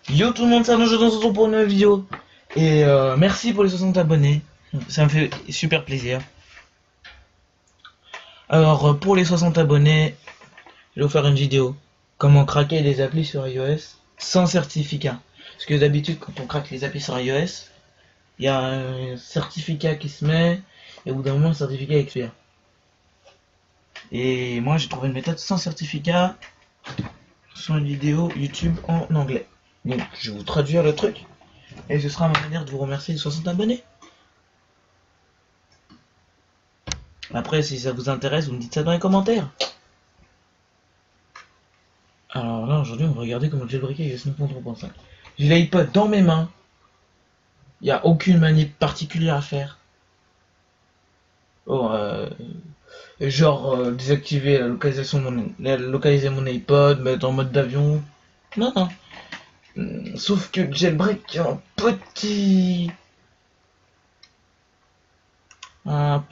Yo tout le monde, c'est Arnaud, je se retrouve pour une nouvelle vidéo. Et merci pour les 60 abonnés, ça me fait super plaisir. Alors pour les 60 abonnés, je vais vous faire une vidéo. Comment craquer les applis sur iOS sans certificat. Parce que d'habitude quand on craque les applis sur iOS, il y a un certificat qui se met, et au bout d'un moment le certificat expire. Et moi j'ai trouvé une méthode sans certificat sur une vidéo YouTube en anglais. Donc je vais vous traduire le truc. Et ce sera ma manière de vous remercier de 60 abonnés. Après, si ça vous intéresse, vous me dites ça dans les commentaires. Alors là, aujourd'hui, on va regarder comment jailbreaker iOS 9.3.5. J'ai l'iPod dans mes mains. Il n'y a aucune manip particulière à faire. Oh, désactiver localiser mon iPod, mettre en mode d'avion. Non, non. Sauf que jailbreak, un petit, un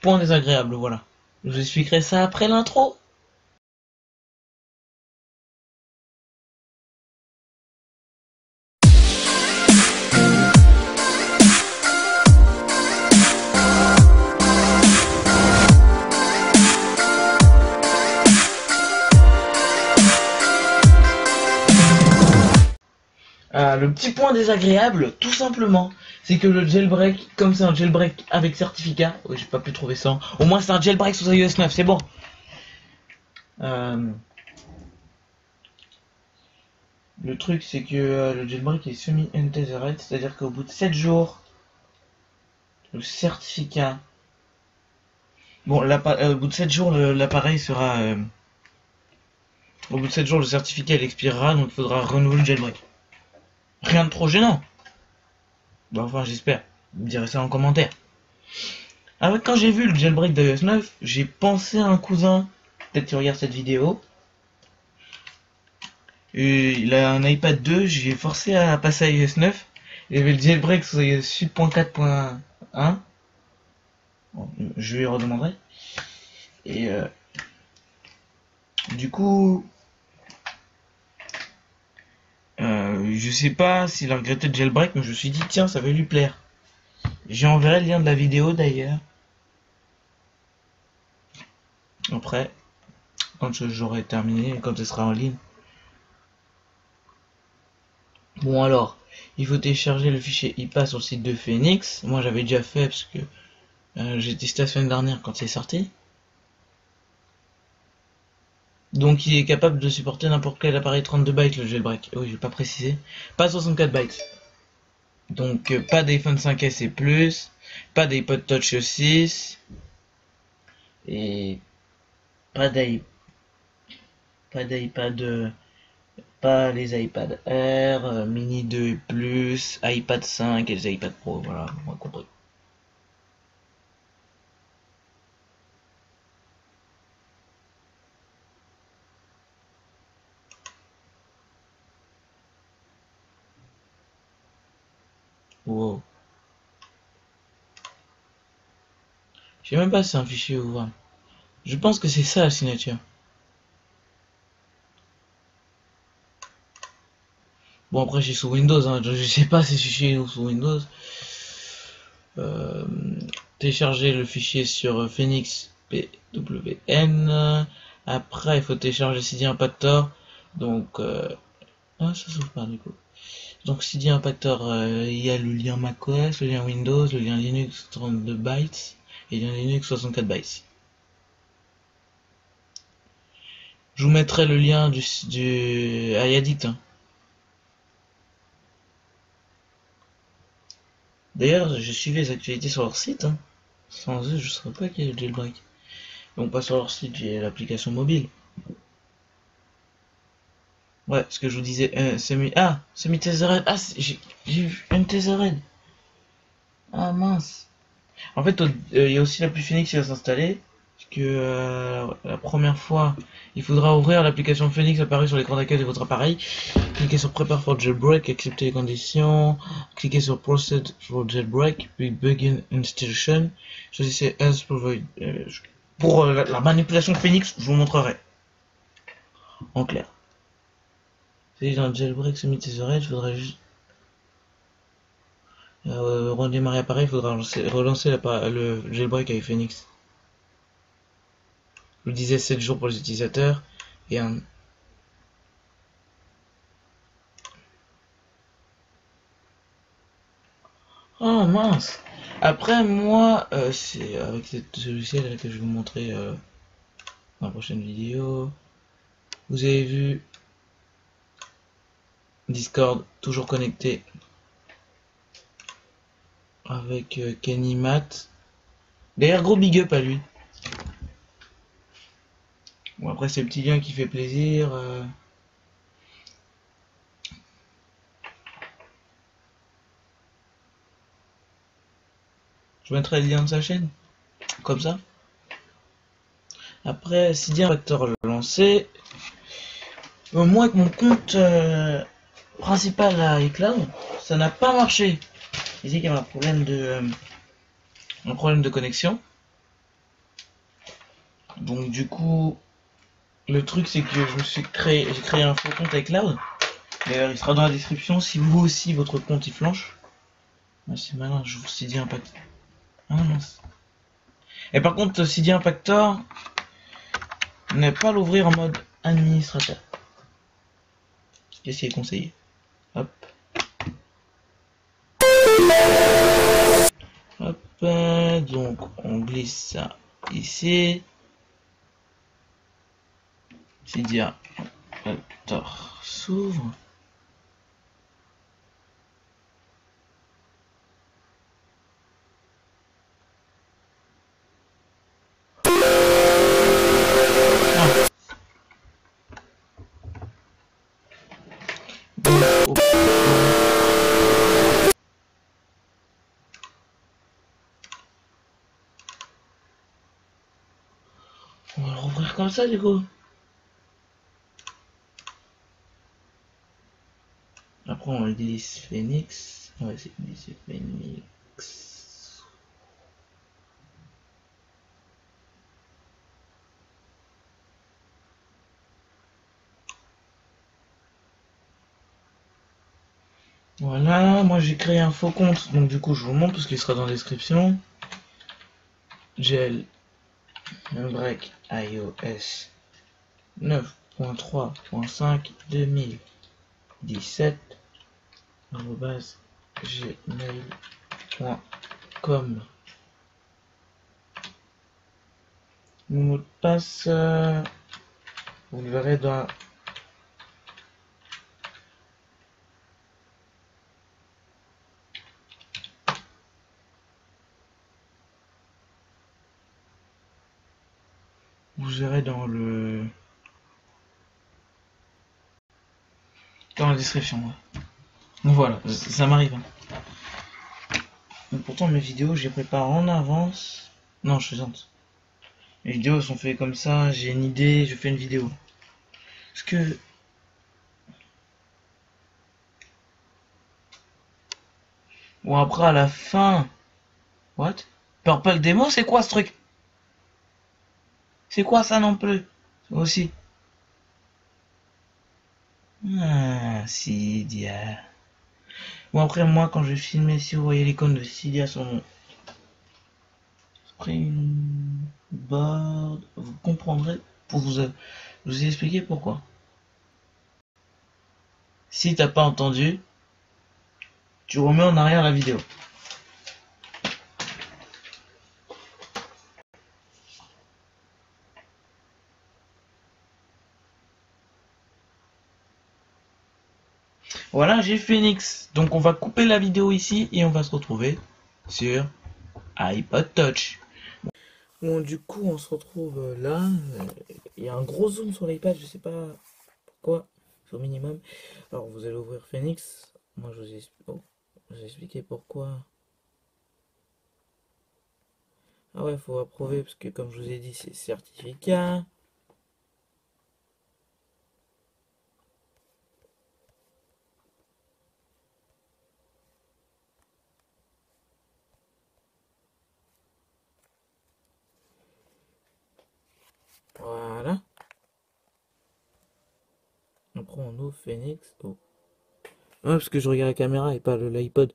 point désagréable, voilà. Je vous expliquerai ça après l'intro. Le petit point désagréable, tout simplement, c'est que le jailbreak, comme c'est un jailbreak avec certificat, oui, j'ai pas pu trouver ça, au moins c'est un jailbreak sous iOS 9, c'est bon. Le truc, c'est que le jailbreak est semi-untethered, c'est-à-dire qu'au bout de 7 jours, le certificat... Bon, au bout de 7 jours, l'appareil sera... au bout de 7 jours, le certificat il expirera, donc il faudra renouveler le jailbreak. Rien de trop gênant. Bon, enfin, j'espère. Vous me direz ça en commentaire. Ah ouais, quand j'ai vu le jailbreak d'iOS 9, j'ai pensé à un cousin, peut-être qu'il regarde cette vidéo. Et il a un iPad 2, j'ai forcé à passer à iOS 9. Il y avait le jailbreak sous iOS 8.4.1. Bon, je lui redemanderai. Et du coup, je sais pas s'il a regretté le jailbreak, mais je me suis dit, tiens, ça va lui plaire. J'ai enverrai le lien de la vidéo d'ailleurs. Après, quand j'aurai terminé, quand ce sera en ligne. Bon alors, il faut télécharger le fichier IPA sur le site de Phoenix. Moi j'avais déjà fait parce que j'ai testé la semaine dernière quand c'est sorti. Donc il est capable de supporter n'importe quel appareil 32 bytes le jailbreak. Oui, je vais pas préciser. Pas 64 bytes. Donc pas d'iPhone 5S et plus, pas d'iPod Touch 6 et pas d'iPad, pas les iPad Air, Mini 2 et plus, iPad 5 et les iPad Pro, voilà, on a compris. Wow. Je sais même pas si c'est un fichier ouvert. Je pense que c'est ça la signature. Bon après j'ai sous Windows, hein, je sais pas si c'est fichier ou sous Windows. Euh, Télécharger le fichier sur Phoenix PWN. Après il faut télécharger CD Impactor. Donc ah ça s'ouvre pas du coup. Donc CD Impactor, il y a le lien macOS, le lien Windows, le lien Linux 32 bytes et le lien Linux 64 bytes. Je vous mettrai le lien du iAddict. Hein. D'ailleurs, je suivais les actualités sur leur site. Hein. Sans eux, je ne saurais pas qu'il y a le jailbreak. Donc pas sur leur site, j'ai l'application mobile. Ouais, ce que je vous disais, semi-tethered. Ah, j'ai vu une tethered. Ah mince. En fait, il y a aussi l'appli Phoenix qui va s'installer. Parce que la première fois, il faudra ouvrir l'application Phoenix apparue sur l'écran d'accueil de votre appareil. Cliquez sur Prepare for Jailbreak, acceptez les conditions. Cliquez sur Proceed for Jailbreak, puis Begin Installation. Choisissez As Provide. Pour la manipulation Phoenix, je vous montrerai. En clair. Si dans le jailbreak se mit tes oreilles, il faudrait juste redémarrer l'appareil, il faudra relancer le jailbreak avec Phoenix. Je vous disais 7 jours pour les utilisateurs et un. Oh mince. Après moi, c'est avec ce logiciel que je vais vous montrer dans la prochaine vidéo. Vous avez vu Discord toujours connecté avec Kenny Matt. D'ailleurs gros big up à lui. Bon après c'est le petit lien qui fait plaisir. Je mettrai le lien de sa chaîne. Comme ça. Après CD Factor lancé. Moi avec mon compte principal à iCloud, ça n'a pas marché. Il disait qu'il y avait un problème de connexion. Donc du coup, le truc c'est que j'ai créé un faux compte iCloud. D'ailleurs, il sera dans la description si vous aussi votre compte y flanche. Ah, c'est malin, je vous CD Impact. Ah mince. Et par contre, CD Impactor, ne pas l'ouvrir en mode administrateur. Qu'est-ce qui est conseillé? Hop. Hop. Donc, on glisse ça ici. CD Impactor s'ouvre. On va le rouvrir comme ça du coup. Après on glisse Phoenix. On va essayer de glisser Phoenix. Voilà, moi j'ai créé un faux compte, donc du coup je vous montre parce qu'il sera dans la description. Gel Break iOS 9.3.5 2017 gmail.com. Mon mot de passe, vous le verrez dans dans la description. Donc voilà, ça m'arrive. Hein. Pourtant mes vidéos, je les prépare en avance. Non, je suis plaisante. Les vidéos sont faites comme ça, j'ai une idée, je fais une vidéo. Parce que bon après à la fin. What? Purple démo, c'est quoi ce truc? C'est quoi ça non plus? Aussi. Ah, Cydia. Bon après moi quand je vais filmer, si vous voyez l'icône de Cydia sur mon Springboard, vous comprendrez pour vous expliquer pourquoi. Si t'as pas entendu, tu remets en arrière la vidéo. Voilà, j'ai Phoenix. Donc on va couper la vidéo ici et on va se retrouver sur iPod Touch. Bon, du coup, on se retrouve là. Il y a un gros zoom sur l'iPad, je sais pas pourquoi, c'est au minimum. Alors, vous allez ouvrir Phoenix. Moi, je vous ai expliqué pourquoi. Ah ouais, faut approuver parce que, comme je vous ai dit, c'est certificat. on ouvre Phoenix. Oh. Ouais, parce que je regarde la caméra et pas l'iPod.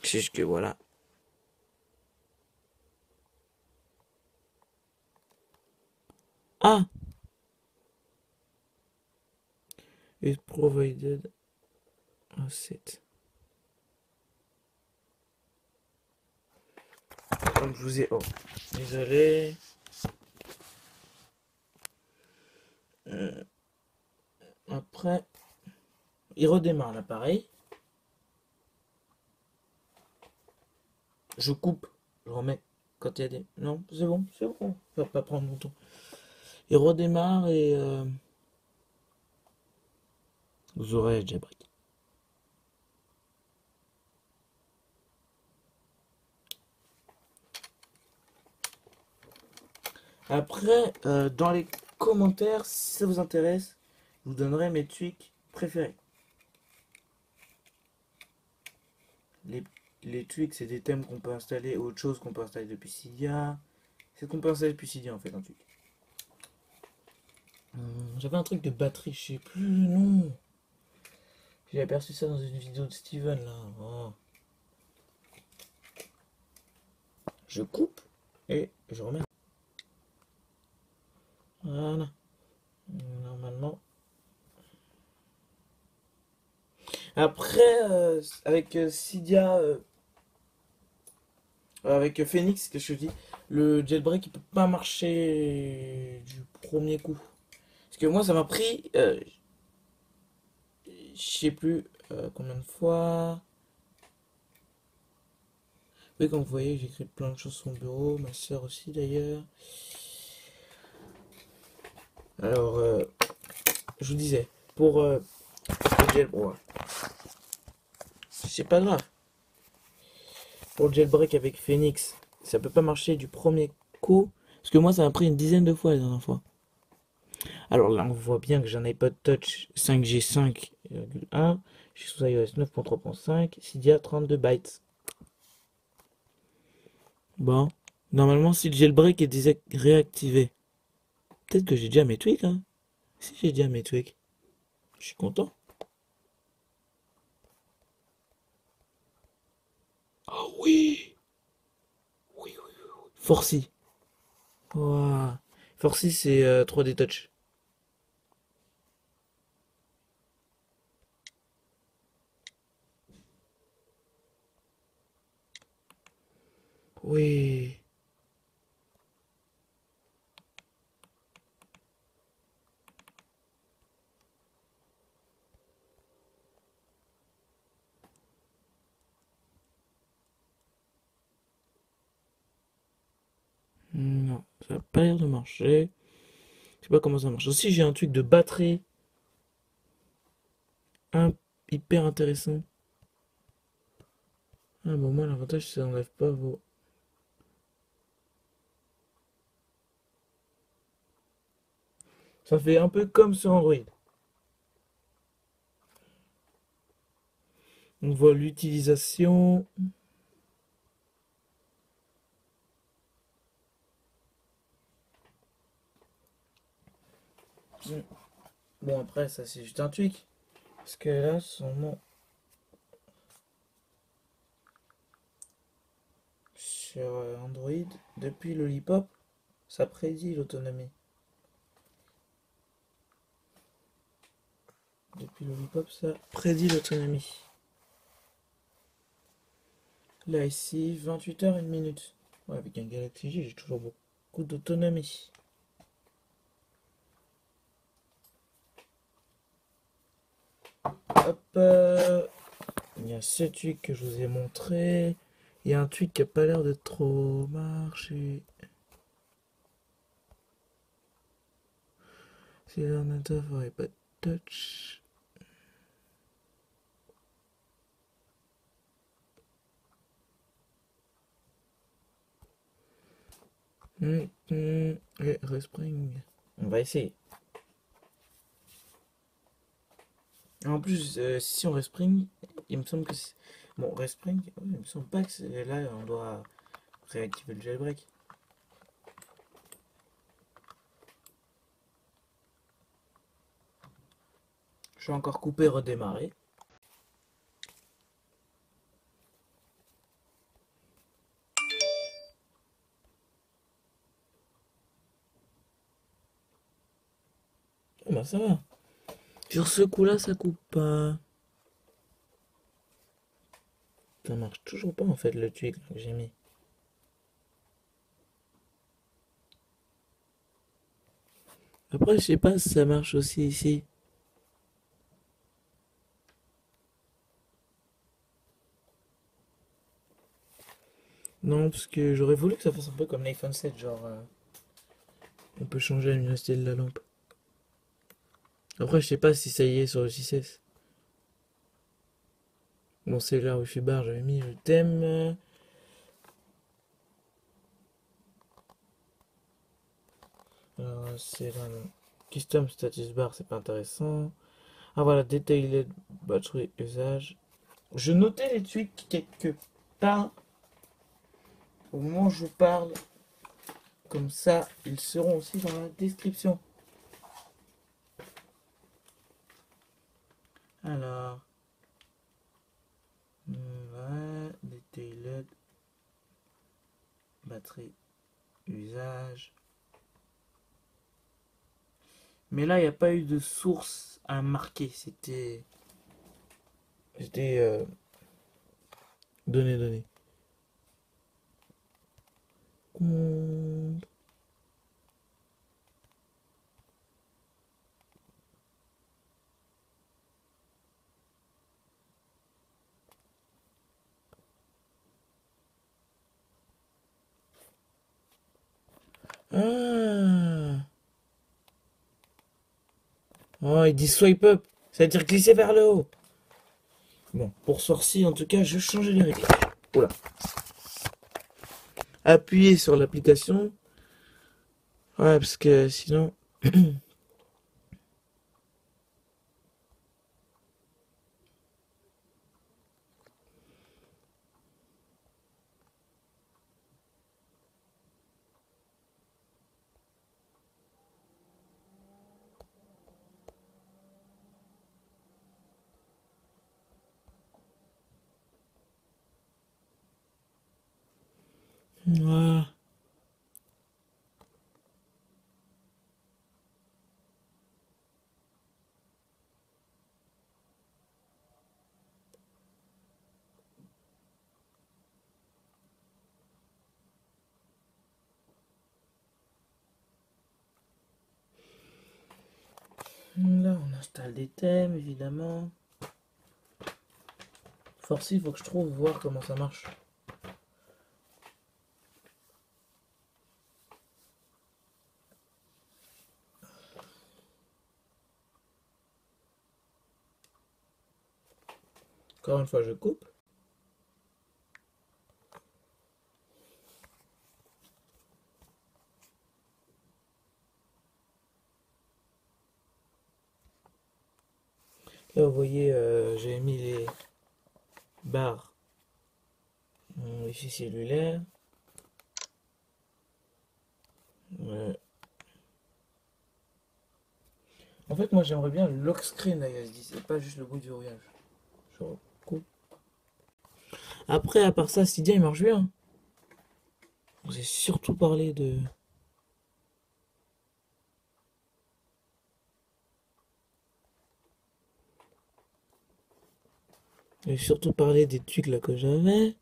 C'est juste que voilà. Ah! Is provided asset. Comme je vous ai. Oh, désolé. Après, il redémarre l'appareil. Je coupe, je remets quand il y a des. Non, c'est bon, c'est bon. Ça va pas prendre longtemps. Il redémarre et vous aurez le jailbreak. Après, dans les commentaires, si ça vous intéresse, je vous donnerai mes tweaks préférés. Les tweaks, c'est des thèmes qu'on peut installer, autre chose qu'on peut installer depuis Cydia. C'est ce qu'on peut installer depuis Cydia en fait, un tweak. J'avais un truc de batterie, je sais plus le nom. J'ai aperçu ça dans une vidéo de Steven là. Oh. Je coupe et je remets. Voilà. Normalement. Après, avec Cydia, avec Phoenix, que je dis, le jailbreak il peut pas marcher du premier coup. Parce que moi ça m'a pris, je sais plus combien de fois. Oui, comme vous voyez, j'écris plein de choses sur mon bureau, ma soeur aussi d'ailleurs. Alors, je vous disais, pour le jailbreak, c'est pas grave. Pour le jailbreak avec Phoenix, ça peut pas marcher du premier coup. Parce que moi, ça m'a pris une dizaine de fois la dernière fois. Alors là, on voit bien que j'ai un iPod Touch 5G 5,1. Je suis sous iOS 9.3.5. Cydia 32 bytes. Bon. Normalement, si le jailbreak est réactivé, peut-être que j'ai déjà mes tweaks, hein. Si j'ai déjà mes tweaks, je suis content. Ah oui! Oui, oui, oui. Forcy. Wow. Forcy, c'est 3D Touch. Oui. Non, ça n'a pas l'air de marcher. Je sais pas comment ça marche. Aussi, j'ai un truc de batterie hyper intéressant. Ah bon, moi, l'avantage, c'est que ça n'enlève pas vos. Ça fait un peu comme sur Android. On voit l'utilisation. Bon, après, ça, c'est juste un tweak. Parce que là, son nom sur Android, depuis le Lollipop, ça prédit l'autonomie. Depuis le Lollipop, ça prédit l'autonomie. Là, ici, 28 heures, 1 minute. Ouais, avec un Galaxy J, j'ai toujours beaucoup d'autonomie. Hop, il y a ce tweak que je vous ai montré. Il y a un tweak qui a pas l'air de trop marcher. C'est l'ordinateur ferait pas de touch. Et Respring. On va essayer. En plus, si on Respring, il me semble que c'est. Bon, Respring, il me semble pas que c'est là, on doit réactiver le jailbreak. Je vais encore couper, redémarrer. Oh bah ça va. Sur ce coup-là, ça coupe pas. Ça marche toujours pas en fait le tweak que j'ai mis. Après, je sais pas si ça marche aussi ici. Non, parce que j'aurais voulu que ça fasse un peu comme l'iPhone 7, genre on peut changer la luminosité de la lampe. Après, je sais pas si ça y est sur le 6S. Bon, c'est là où je suis barre, j'avais mis le thème. Alors, c'est là, non. Custom status bar, c'est pas intéressant. Ah voilà, detailed battery usage. Je notais les tweaks quelque part au moment où je vous parle. Comme ça, ils seront aussi dans la description. Alors, ouais, detailed batterie usage. Mais là, il n'y a pas eu de source à marquer. C'était donné. Ah. Oh, il dit swipe up. Ça veut dire glisser vers le haut. Bon, pour sorcier, en tout cas, je changeais les réglages. Oula. Appuyez sur l'application. Ouais, parce que sinon. Voilà. Là, on installe des thèmes, évidemment. Forcément, il faut que je trouve voir comment ça marche. Encore une fois, je coupe. Là, vous voyez, j'ai mis les barres wifi cellulaire. En fait, moi, j'aimerais bien le lock screen iOS 10 et pas juste le bout du verrouillage. Je recoupe. Après, à part ça, Cydia, il marche bien. J'ai surtout parlé de... J'ai surtout parlé des trucs là que j'avais.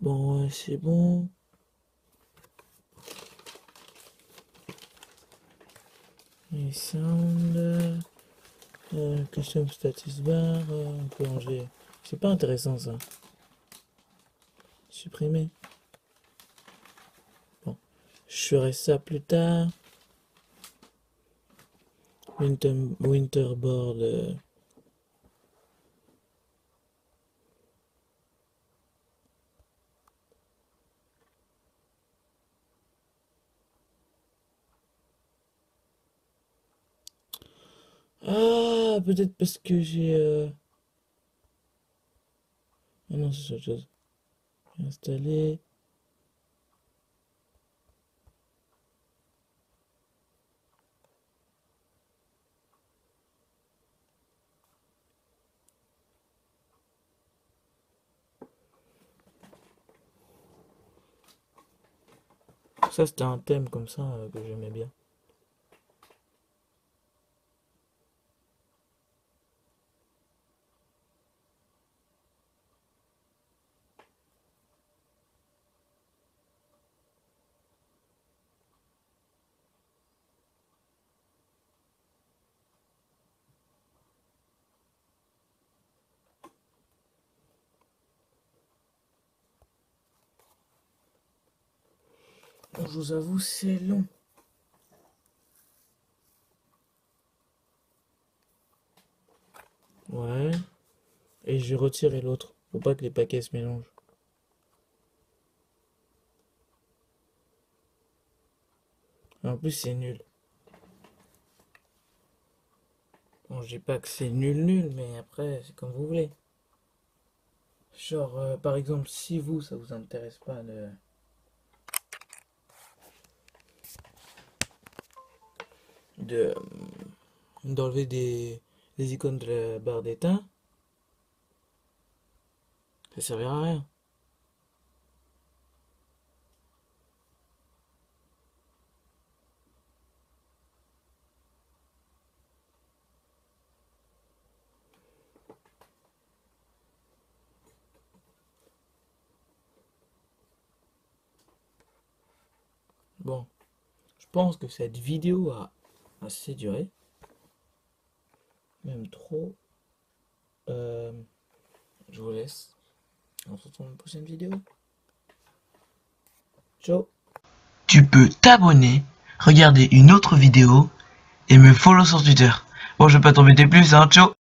Bon, ouais, c'est bon. Les sound, custom status bar, on peut ranger. C'est pas intéressant ça. Supprimer. Bon, je ferai ça plus tard. Winterboard. Ah, peut-être parce que j'ai... Ah non, c'est autre chose. Installer. Ça c'était un thème comme ça que j'aimais bien. Je vous avoue, c'est long. Ouais. Et je vais retirer l'autre. Faut pas que les paquets se mélangent. En plus, c'est nul. Bon, je dis pas que c'est nul, mais après, c'est comme vous voulez. Genre, par exemple, si vous, ça vous intéresse pas de d'enlever des icônes de la barre d'état, ça servira à rien. Bon, je pense que cette vidéo a assez duré. Même trop. Je vous laisse. On se retrouve dans une prochaine vidéo. Ciao. Tu peux t'abonner, regarder une autre vidéo et me follow sur Twitter. Bon, je vais pas t'embêter plus, hein. Ciao.